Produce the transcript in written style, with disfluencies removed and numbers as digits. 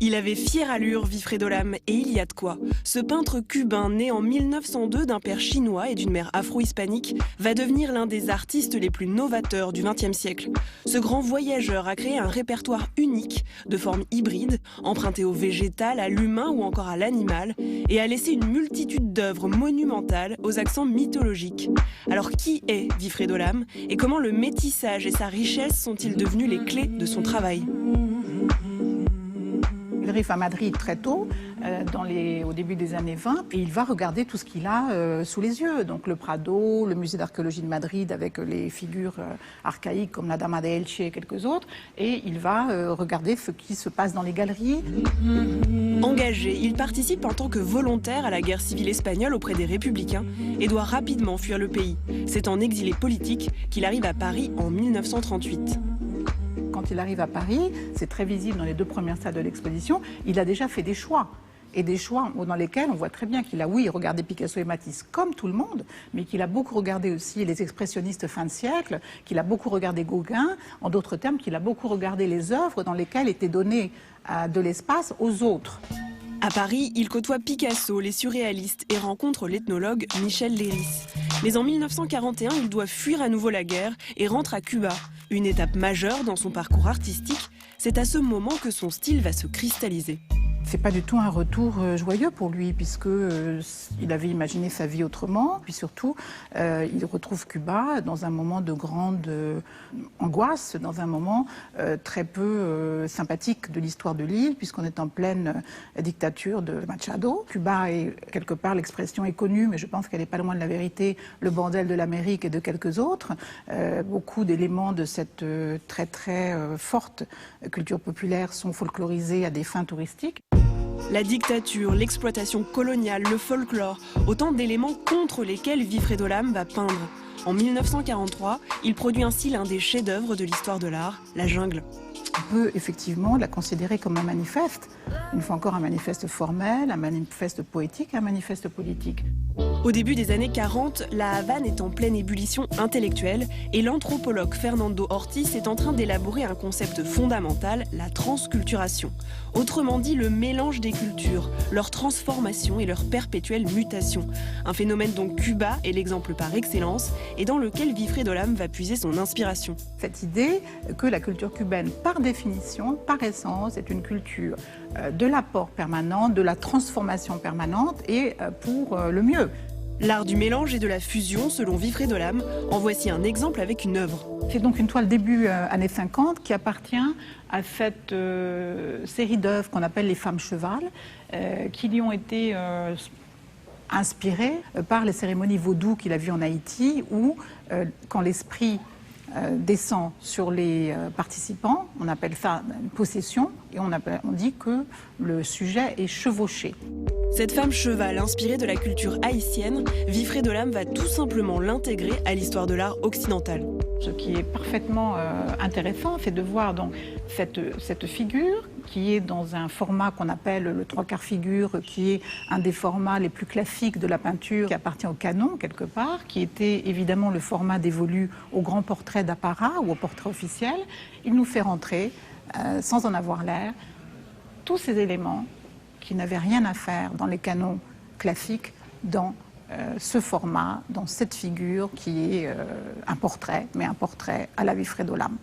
Il avait fière allure, Wilfredo Lam, et il y a de quoi. Ce peintre cubain, né en 1902 d'un père chinois et d'une mère afro-hispanique, va devenir l'un des artistes les plus novateurs du XXe siècle. Ce grand voyageur a créé un répertoire unique, de forme hybride, emprunté au végétal, à l'humain ou encore à l'animal, et a laissé une multitude d'œuvres monumentales aux accents mythologiques. Alors qui est Wilfredo Lam et comment le métissage et sa richesse sont-ils devenus les clés de son travail ? Il arrive à Madrid très tôt, au début des années 20, et il va regarder tout ce qu'il a sous les yeux. Donc le Prado, le musée d'archéologie de Madrid avec les figures archaïques comme la Dama de Elche et quelques autres, et il va regarder ce qui se passe dans les galeries. Engagé, il participe en tant que volontaire à la guerre civile espagnole auprès des Républicains et doit rapidement fuir le pays. C'est en exilé politique qu'il arrive à Paris en 1938. Quand il arrive à Paris, c'est très visible dans les 2 premières salles de l'exposition, il a déjà fait des choix. Et des choix dans lesquels on voit très bien qu'il a, oui, regardé Picasso et Matisse comme tout le monde, mais qu'il a beaucoup regardé aussi les expressionnistes fin de siècle, qu'il a beaucoup regardé Gauguin, en d'autres termes, qu'il a beaucoup regardé les œuvres dans lesquelles était donné de l'espace aux autres. À Paris, il côtoie Picasso, les surréalistes et rencontre l'ethnologue Michel Leiris. Mais en 1941, il doit fuir à nouveau la guerre et rentre à Cuba. Une étape majeure dans son parcours artistique, c'est à ce moment que son style va se cristalliser. C'est pas du tout un retour joyeux pour lui, puisque il avait imaginé sa vie autrement. Puis surtout, il retrouve Cuba dans un moment de grande angoisse, dans un moment très peu sympathique de l'histoire de l'île, puisqu'on est en pleine dictature de Machado. Cuba est quelque part, l'expression est connue, mais je pense qu'elle n'est pas loin de la vérité, le bordel de l'Amérique et de quelques autres. Beaucoup d'éléments de cette très forte culture populaire sont folklorisés à des fins touristiques. La dictature, l'exploitation coloniale, le folklore, autant d'éléments contre lesquels Wilfredo Lam va peindre. En 1943, il produit ainsi l'un des chefs-d'œuvre de l'histoire de l'art, La Jungle. On peut effectivement la considérer comme un manifeste, une fois encore un manifeste formel, un manifeste poétique, un manifeste politique. Au début des années 40, la Havane est en pleine ébullition intellectuelle et l'anthropologue Fernando Ortiz est en train d'élaborer un concept fondamental, la transculturation. Autrement dit, le mélange des cultures, leur transformation et leur perpétuelle mutation. Un phénomène dont Cuba est l'exemple par excellence et dans lequel Wilfredo Lam va puiser son inspiration. Cette idée que la culture cubaine, par définition, par essence, est une culture de l'apport permanent, de la transformation permanente et pour le mieux. L'art du mélange et de la fusion, selon Wilfredo Lam, en voici un exemple avec une œuvre. C'est donc une toile début années 50 qui appartient à cette série d'œuvres qu'on appelle les femmes cheval, qui lui ont été inspirées par les cérémonies vaudou qu'il a vues en Haïti, où quand l'esprit descend sur les participants, on appelle ça une possession, et on dit que le sujet est chevauché. Cette femme cheval, inspirée de la culture haïtienne, Wilfredo Lam va tout simplement l'intégrer à l'histoire de l'art occidental. Ce qui est parfaitement intéressant, c'est de voir donc cette figure qui est dans un format qu'on appelle le 3/4 figure, qui est un des formats les plus classiques de la peinture, qui appartient au canon quelque part, qui était évidemment le format dévolu au grand portrait d'apparat ou au portrait officiel. Il nous fait rentrer, sans en avoir l'air, tous ces éléments qui n'avaient rien à faire dans les canons classiques, dans ce format, dans cette figure qui est un portrait, mais un portrait à la Wilfredo Lam.